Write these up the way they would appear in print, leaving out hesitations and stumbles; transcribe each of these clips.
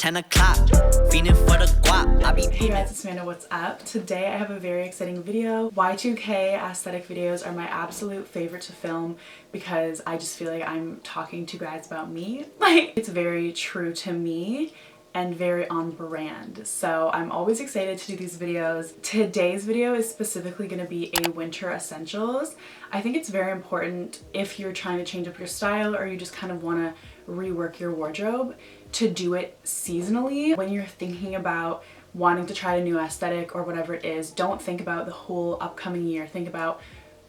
10 o'clock, feeding for the guap. Hey guys, it's Amanda, what's up? Today I have a very exciting video. Y2K aesthetic videos are my absolute favorite to film because I just feel like I'm talking to you guys about me. Like, it's very true to me and very on brand. So I'm always excited to do these videos. Today's video is specifically going to be a winter essentials. I think it's very important if you're trying to change up your style or you just kind of want to rework your wardrobe to do it seasonally. When you're thinking about wanting to try a new aesthetic or whatever it is, don't think about the whole upcoming year. Think about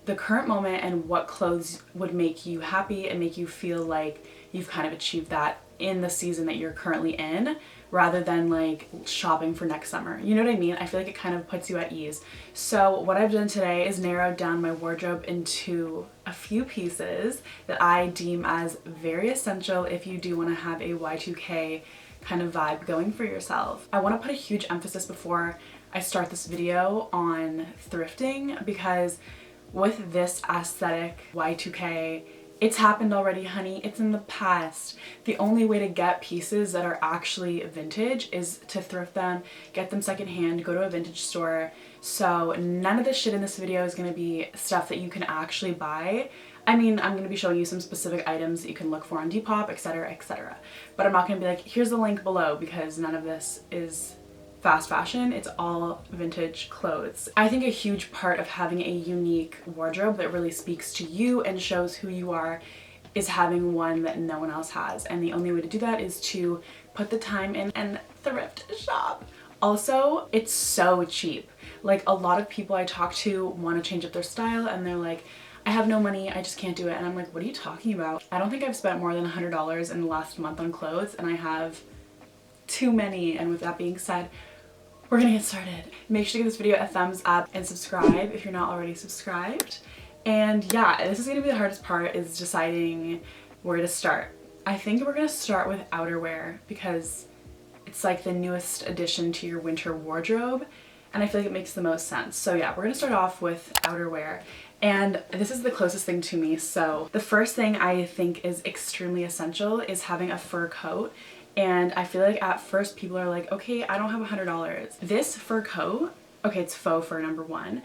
the current moment and what clothes would make you happy and make you feel like you've kind of achieved that in the season that you're currently in, rather than like shopping for next summer. You know what I mean? I feel like it kind of puts you at ease. So what I've done today is narrowed down my wardrobe into a few pieces that I deem as very essential if you do want to have a Y2K kind of vibe going for yourself. I want to put a huge emphasis before I start this video on thrifting, because with this aesthetic Y2K, it's happened already, honey. It's in the past. The only way to get pieces that are actually vintage is to thrift them, get them secondhand, go to a vintage store. So none of this shit in this video is gonna be stuff that you can actually buy. I mean, I'm gonna be showing you some specific items that you can look for on Depop, etc., etc. But I'm not gonna be like, here's the link below, because none of this is fast fashion. It's all vintage clothes. I think a huge part of having a unique wardrobe that really speaks to you and shows who you are is having one that no one else has. And the only way to do that is to put the time in and thrift shop. Also, it's so cheap. Like, a lot of people I talk to want to change up their style and they're like, I have no money, I just can't do it. And I'm like, what are you talking about? I don't think I've spent more than $100 in the last month on clothes, and I have too many. And with that being said, we're gonna get started. Make sure to give this video a thumbs up and subscribe if you're not already subscribed. And yeah, this is gonna be the hardest part, is deciding where to start. I think we're gonna start with outerwear because it's like the newest addition to your winter wardrobe, and I feel like it makes the most sense. So yeah, we're gonna start off with outerwear. And this is the closest thing to me. So the first thing I think is extremely essential is having a fur coat. And I feel like at first people are like, okay, I don't have $100. This fur coat, okay, it's faux fur, number one,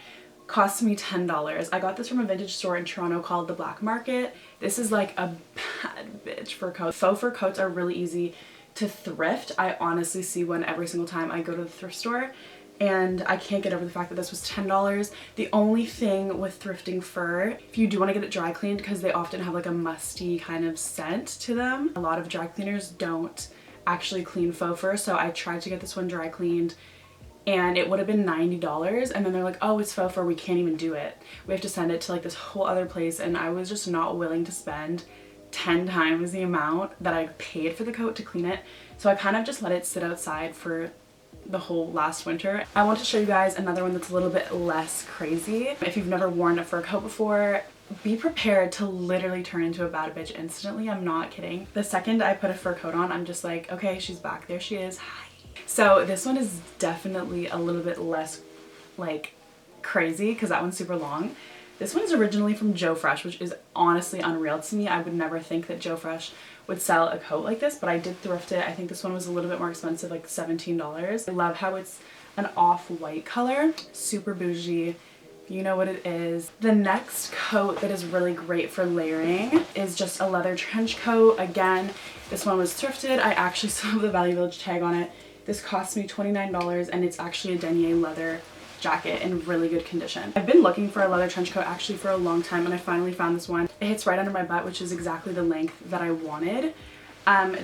cost me $10. I got this from a vintage store in Toronto called The Black Market. This is like a bad bitch fur coat. Faux fur coats are really easy to thrift. I honestly see one every single time I go to the thrift store, and I can't get over the fact that this was $10. The only thing with thrifting fur, if you do want to get it dry cleaned, because they often have like a musty kind of scent to them, a lot of dry cleaners don't actually clean faux fur, so I tried to get this one dry cleaned and it would have been $90, and then they're like, oh, it's faux fur, we can't even do it. We have to send it to like this whole other place, and I was just not willing to spend 10 times the amount that I paid for the coat to clean it. So I kind of just let it sit outside for the whole last winter. I want to show you guys another one that's a little bit less crazy. If you've never worn a fur coat before, be prepared to literally turn into a bad bitch instantly. I'm not kidding. The second I put a fur coat on, I'm just like, okay, she's back. There she is. Hi. So this one is definitely a little bit less like crazy because that one's super long. This one's originally from Joe Fresh, which is honestly unreal to me. I would never think that Joe Fresh would sell a coat like this, but I did thrift it. I think this one was a little bit more expensive, like $17. I love how it's an off-white color, super bougie. You know what it is. The next coat that is really great for layering is just a leather trench coat. Again, this one was thrifted. I actually still have the Value Village tag on it. This cost me $29, and it's actually a denier leather jacket in really good condition. I've been looking for a leather trench coat actually for a long time, and I finally found this one. It hits right under my butt, which is exactly the length that I wanted.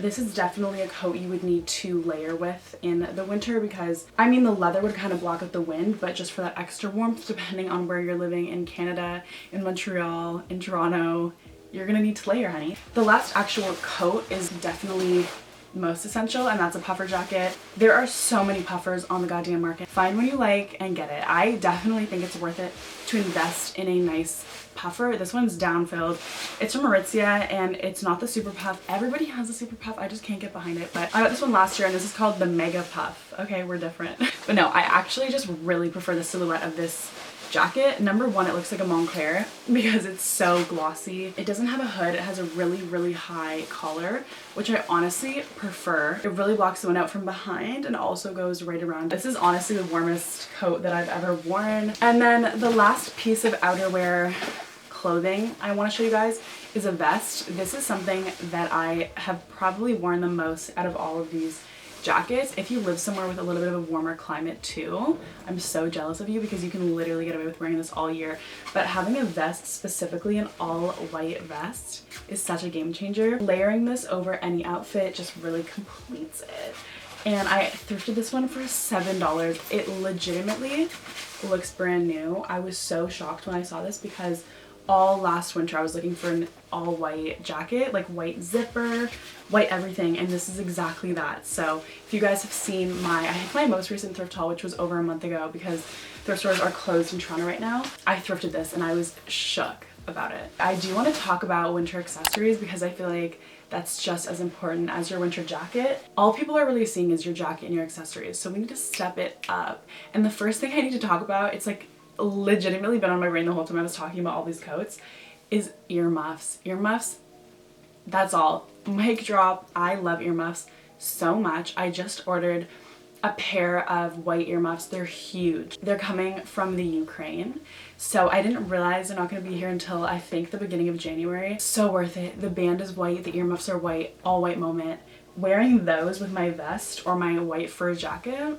This is definitely a coat you would need to layer with in the winter, because I mean, the leather would kind of block out the wind, but just for that extra warmth, depending on where you're living in Canada, in Montreal, in Toronto, you're gonna need to layer, honey. The last actual coat is definitely most essential, and that's a puffer jacket. There are so many puffers on the goddamn market. Find one you like and get it. I definitely think it's worth it to invest in a nice puffer. This one's down-filled. It's from Aritzia, and it's not the super puff. Everybody has a super puff. I just can't get behind it, but I got this one last year, and this is called the Mega Puff. Okay, we're different. But no, I actually just really prefer the silhouette of this jacket. Number one, it looks like a Moncrieff because it's so glossy. It doesn't have a hood. It has a really high collar, which I honestly prefer. It really blocks the wind out from behind and also goes right around. This is honestly the warmest coat that I've ever worn. And then the last piece of outerwear clothing I want to show you guys is a vest. This is something that I have probably worn the most out of all of these jackets. If you live somewhere with a little bit of a warmer climate too, I'm so jealous of you because you can literally get away with wearing this all year. But having a vest, specifically an all white vest, is such a game changer. Layering this over any outfit just really completes it. And I thrifted this one for $7. It legitimately looks brand new. I was so shocked when I saw this because all last winter I was looking for an all white jacket, like white zipper, white everything, and this is exactly that. So if you guys have seen I think my most recent thrift haul, which was over a month ago because thrift stores are closed in Toronto right now, I thrifted this and I was shook about it. I do want to talk about winter accessories because I feel like that's just as important as your winter jacket. All people are really seeing is your jacket and your accessories, so we need to step it up. And the first thing I need to talk about, it's like legitimately been on my brain the whole time I was talking about all these coats, is earmuffs. Earmuffs, that's all. Mic drop. I love earmuffs so much. I just ordered a pair of white earmuffs. They're huge. They're coming from the Ukraine. So I didn't realize they're not going to be here until I think the beginning of January. So worth it. The band is white. The earmuffs are white. All white moment. Wearing those with my vest or my white fur jacket,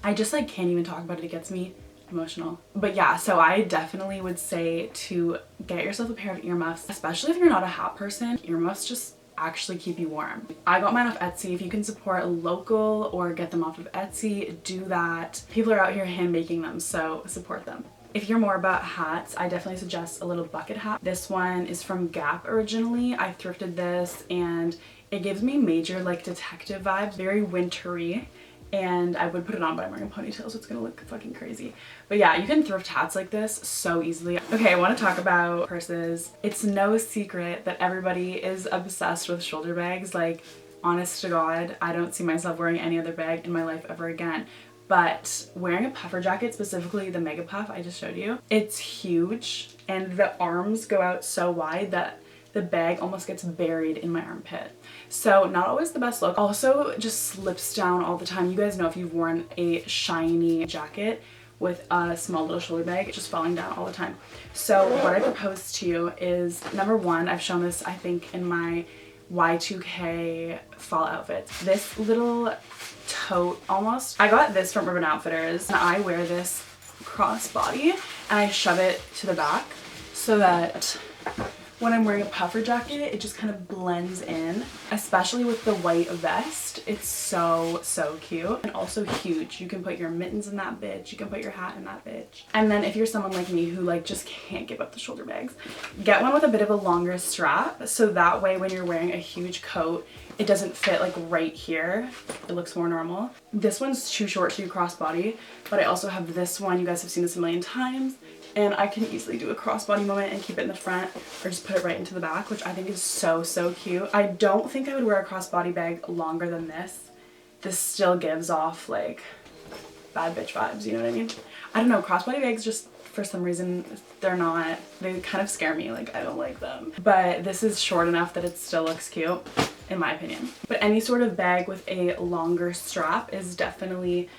I just like can't even talk about it. It gets me emotional. But yeah, so I definitely would say to get yourself a pair of earmuffs, especially if you're not a hat person. Earmuffs just actually keep you warm. I got mine off Etsy. If you can support a local or get them off of Etsy, do that. People are out here hand making them, so support them. If you're more about hats, I definitely suggest a little bucket hat. This one is from Gap originally. I thrifted this and it gives me major like detective vibes, very wintry. And I would put it on, but I'm wearing a ponytail, so it's gonna look fucking crazy. But yeah, you can thrift hats like this so easily. Okay, I want to talk about purses. It's no secret that everybody is obsessed with shoulder bags. Like, honest to God, I don't see myself wearing any other bag in my life ever again. But wearing a puffer jacket, specifically the Mega Puff I just showed you, it's huge and the arms go out so wide that the bag almost gets buried in my armpit. So not always the best look. Also just slips down all the time. You guys know if you've worn a shiny jacket with a small little shoulder bag, it's just falling down all the time. So what I propose to you is, number one, I've shown this I think in my Y2K fall outfits. This little tote almost. I got this from Urban Outfitters and I wear this crossbody and I shove it to the back so that when I'm wearing a puffer jacket, it just kind of blends in, especially with the white vest. It's so cute and also huge. You can put your mittens in that bitch. You can put your hat in that bitch. And then if you're someone like me who like just can't give up the shoulder bags, get one with a bit of a longer strap so that way when you're wearing a huge coat, it doesn't fit like right here. It looks more normal. This one's too short to do crossbody, but I also have this one. You guys have seen this a million times. And I can easily do a crossbody moment and keep it in the front or just put it right into the back, which I think is so cute. I don't think I would wear a crossbody bag longer than this. This still gives off like bad bitch vibes, you know what I mean? I don't know, crossbody bags just for some reason they kind of scare me, like I don't like them. But this is short enough that it still looks cute in my opinion. But any sort of bag with a longer strap is definitely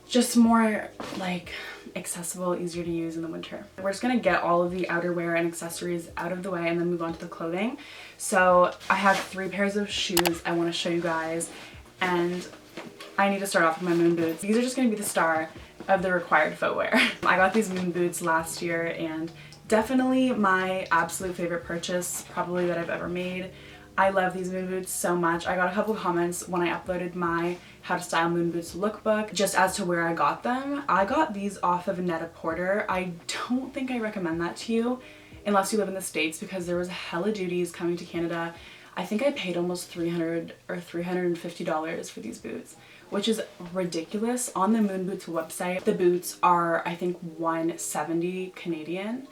just more like accessible, easier to use in the winter. We're just gonna get all of the outerwear and accessories out of the way and then move on to the clothing. So I have 3 pairs of shoes I want to show you guys, and I need to start off with my moon boots. These are just gonna be the star of the required footwear. I got these moon boots last year and definitely my absolute favorite purchase probably that I've ever made. I love these moon boots so much. I got a couple comments when I uploaded my how to style moon boots lookbook just as to where I got them. I got these off of Net-a-Porter. I don't think I recommend that to you unless you live in the States because there was hella duties coming to Canada. I think I paid almost $300 or $350 for these boots, which is ridiculous. On the Moon Boots website, the boots are I think $170 Canadian.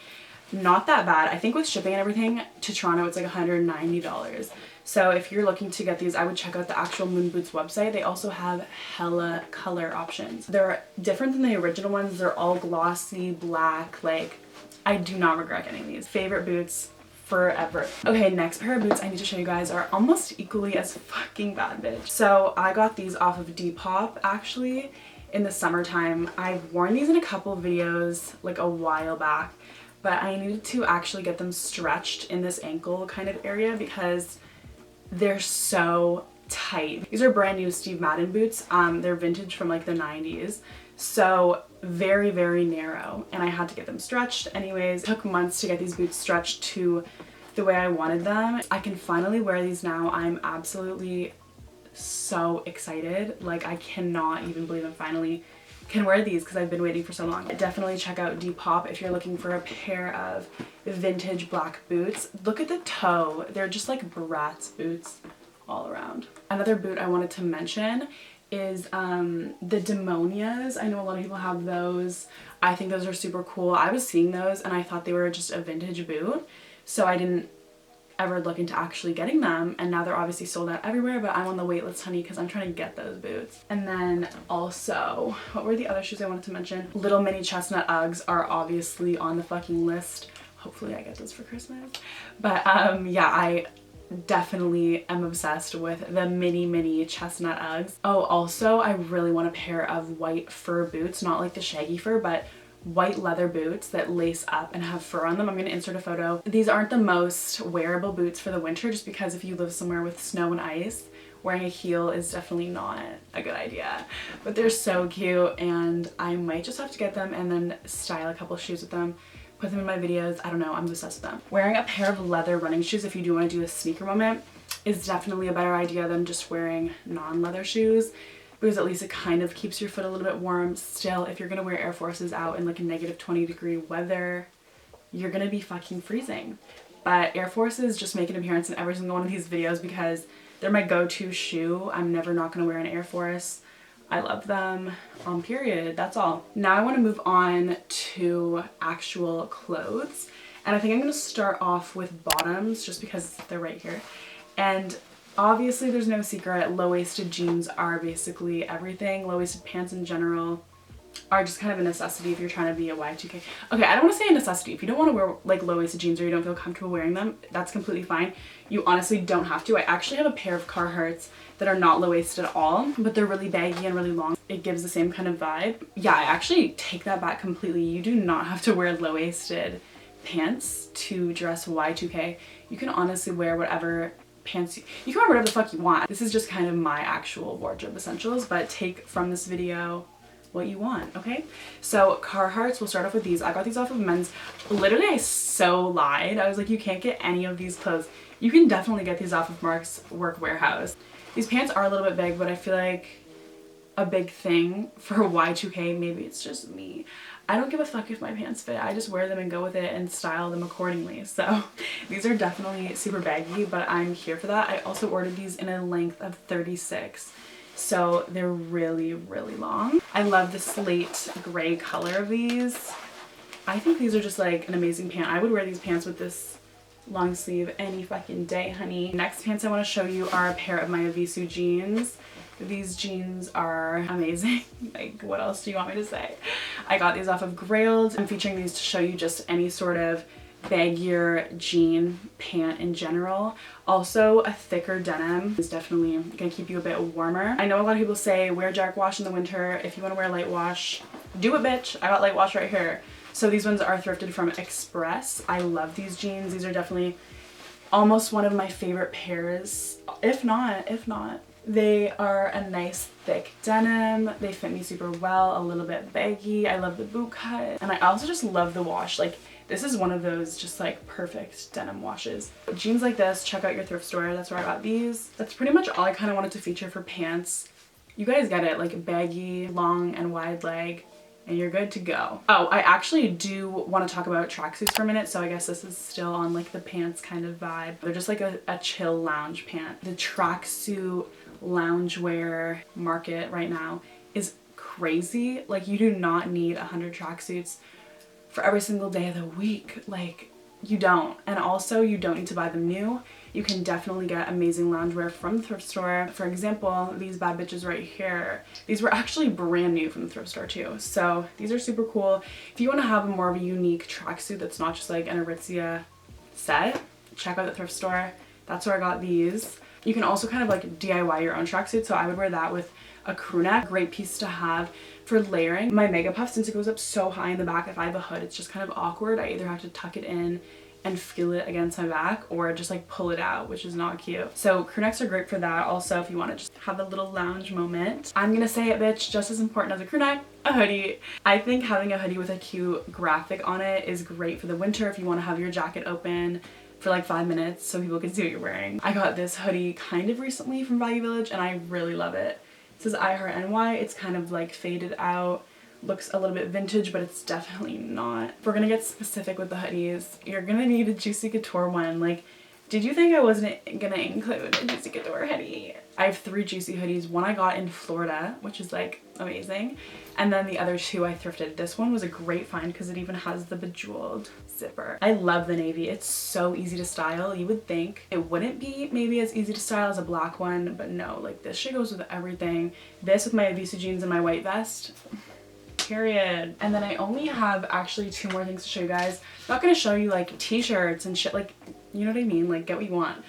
not that bad. I think with shipping and everything to Toronto, it's like $190. So if you're looking to get these, I would check out the actual Moon Boots website. They also have hella color options. They're different than the original ones. They're all glossy black. Like, I do not regret getting these. Favorite boots forever. Okay, next pair of boots I need to show you guys are almost equally as fucking bad, bitch. So I got these off of Depop actually in the summertime. I've worn these in a couple videos like a while back, but I needed to actually get them stretched in this ankle kind of area because they're so tight. These are brand new Steve Madden boots. They're vintage from like the 90s. So very, very narrow, and I had to get them stretched. Anyways, it took months to get these boots stretched to the way I wanted them. I can finally wear these now. I'm absolutely so excited. Like, I cannot even believe I finally can wear these because I've been waiting for so long. Definitely check out Depop if you're looking for a pair of vintage black boots. Look at the toe. They're just like Bratz boots all around. Another boot I wanted to mention is the Demonias. I know a lot of people have those. I think those are super cool. I was seeing those and I thought they were just a vintage boot, so I didn't ever look into actually getting them, and now they're obviously sold out everywhere, but I'm on the wait list, honey, because I'm trying to get those boots. And then also, what were the other shoes I wanted to mention? Little mini chestnut Uggs are obviously on the fucking list. Hopefully I get those for Christmas. But yeah, I definitely am obsessed with the mini chestnut Uggs. Oh, also I really want a pair of white fur boots, not like the shaggy fur, but white leather boots that lace up and have fur on them. I'm going to insert a photo. These aren't the most wearable boots for the winter, just because if you live somewhere with snow and ice, wearing a heel is definitely not a good idea. But they're so cute, and I might just have to get them and then style a couple shoes with them, put them in my videos. I don't know, I'm obsessed with them. Wearing a pair of leather running shoes if you do want to do a sneaker moment is definitely a better idea than just wearing non-leather shoes, because at least it kind of keeps your foot a little bit warm. Still, if you're gonna wear Air Forces out in like a negative 20-degree weather, you're gonna be fucking freezing. But Air Forces just make an appearance in every single one of these videos because they're my go-to shoe. I'm never not gonna wear an Air Force. I love them, period. That's all. Now I want to move on to actual clothes, and I think I'm gonna start off with bottoms just because they're right here. And obviously there's no secret, low-waisted jeans are basically everything. Low-waisted pants in general are just kind of a necessity if you're trying to be a Y2K. Okay, I don't want to say a necessity. If you don't want to wear like low-waisted jeans or you don't feel comfortable wearing them, that's completely fine. You honestly don't have to. I actually have a pair of Carhartts that are not low-waisted at all, but they're really baggy and really long. It gives the same kind of vibe. Yeah, I actually take that back completely. You do not have to wear low-waisted pants to dress Y2K. You can honestly wear whatever pants you can wear whatever the fuck you want. This is just kind of my actual wardrobe essentials, but take from this video what you want, okay? So Carhartts, we'll start off with these. I got these off of Men's. Literally, I so lied. I was like, you can't get any of these clothes. You can definitely get these off of Mark's Work Warehouse. These pants are a little bit big, but I feel like a big thing for Y2K, maybe it's just me, I don't give a fuck if my pants fit. I just wear them and go with it and style them accordingly. So these are definitely super baggy, but I'm here for that. I also ordered these in a length of 36. So they're really, really long. I love the slate gray color of these. I think these are just like an amazing pant. I would wear these pants with this long sleeve any fucking day, honey. Next pants I want to show you are a pair of my Avisu jeans. These jeans are amazing. Like, what else do you want me to say? I got these off of Grailed. I'm featuring these to show you just any sort of baggier jean pant in general. Also, a thicker denim is definitely gonna keep you a bit warmer. I know a lot of people say wear dark wash in the winter. If you want to wear light wash, do it, bitch. I got light wash right here. So these ones are thrifted from Express. I love these jeans. These are definitely almost one of my favorite pairs, if not. They are a nice thick denim. They fit me super well, a little bit baggy. I love the boot cut, and I also just love the wash. Like, this is one of those just like perfect denim washes. Jeans like this, check out your thrift store. That's where I got these. That's pretty much all I kind of wanted to feature for pants. You guys get it, like baggy, long and wide leg, and you're good to go. Oh, I actually do want to talk about tracksuits for a minute, so I guess this is still on like the pants kind of vibe. They're just like a chill lounge pant. The tracksuit loungewear market right now is crazy. Like, you do not need 100 tracksuits for every single day of the week. Like, you don't. And also, you don't need to buy them new. You can definitely get amazing loungewear from the thrift store. For example, these bad bitches right here, these were actually brand new from the thrift store too. So these are super cool. If you want to have more of a unique tracksuit that's not just like an Aritzia set, check out the thrift store. That's where I got these. You can also kind of like DIY your own tracksuit. So I would wear that with a crew neck. Great piece to have for layering. My mega puff, since it goes up so high in the back, if I have a hood, it's just kind of awkward. I either have to tuck it in and feel it against my back or just like pull it out, which is not cute. So crew necks are great for that. Also, if you want to just have a little lounge moment. I'm gonna say it, bitch, just as important as a crew neck, a hoodie. I think having a hoodie with a cute graphic on it is great for the winter if you want to have your jacket open for like 5 minutes so people can see what you're wearing. I got this hoodie kind of recently from Value Village and I really love it. It says I Heart NY. It's kind of like faded out. Looks a little bit vintage, but it's definitely not. If we're gonna get specific with the hoodies, you're gonna need a Juicy Couture one. Like, did you think I wasn't gonna include a Juicy Couture hoodie? I have 3 Juicy hoodies. One I got in Florida, which is like amazing. And then the other 2 I thrifted. This one was a great find because it even has the bejeweled zipper. I love the navy. It's so easy to style. You would think it wouldn't be maybe as easy to style as a black one, but no, like this shit goes with everything. This with my Avisa jeans and my white vest. Period. And then I only have actually 2 more things to show you guys. I'm not gonna show you like t-shirts and shit, like, you know what I mean, like get what you want.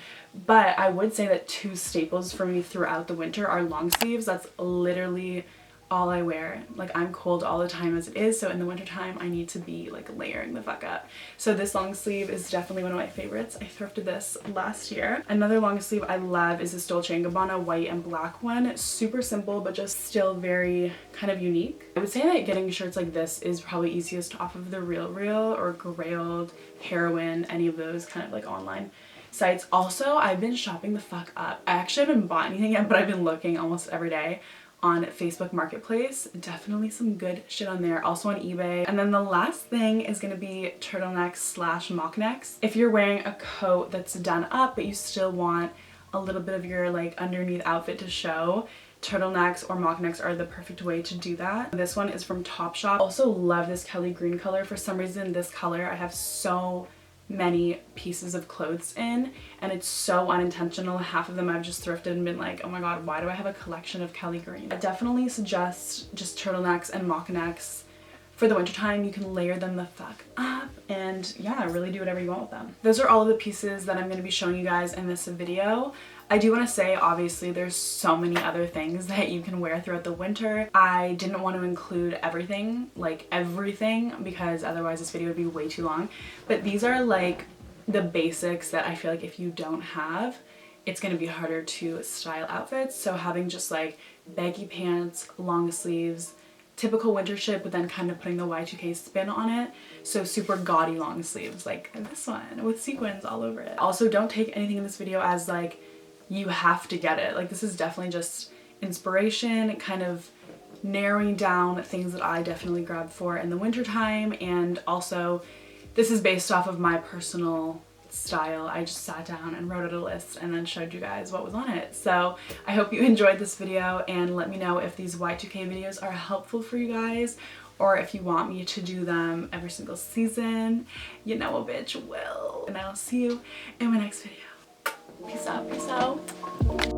But I would say that 2 staples for me throughout the winter are long sleeves. That's literally all I wear. Like, I'm cold all the time as it is, so in the wintertime I need to be like layering the fuck up. So this long sleeve is definitely one of my favorites. I thrifted this last year. Another long sleeve I love is this Dolce & Gabbana white and black one. Super simple but just still very kind of unique. I would say that getting shirts like this is probably easiest off of the RealReal or Grailed, Heroin, any of those kind of like online sites. Also, I've been shopping the fuck up. I actually haven't bought anything yet, but I've been looking almost every day on Facebook Marketplace. Definitely some good shit on there. Also on eBay. And then the last thing is gonna be turtlenecks / mock necks. If you're wearing a coat that's done up but you still want a little bit of your like underneath outfit to show, turtlenecks or mock necks are the perfect way to do that. This one is from Topshop. Also love this Kelly green color. For some reason this color I have so many pieces of clothes in and it's so unintentional. Half of them I've just thrifted and been like, oh my god, why do I have a collection of Kelly green? I definitely suggest just turtlenecks and mock necks for the wintertime. You can layer them the fuck up and yeah, really do whatever you want with them. Those are all of the pieces that I'm going to be showing you guys in this video. I do want to say, obviously, there's so many other things that you can wear throughout the winter. I didn't want to include everything, like everything, because otherwise this video would be way too long. But these are like the basics that I feel like if you don't have, it's going to be harder to style outfits. So having just like baggy pants, long sleeves, typical winter shit, but then kind of putting the Y2K spin on it. So super gaudy long sleeves like this one with sequins all over it. Also, don't take anything in this video as like you have to get it. Like, this is definitely just inspiration, kind of narrowing down things that I definitely grabbed for in the winter time. And also this is based off of my personal style. I just sat down and wrote out a list and then showed you guys what was on it. So I hope you enjoyed this video and let me know if these Y2K videos are helpful for you guys or if you want me to do them every single season. You know a bitch will. And I'll see you in my next video. Peace out, peace out.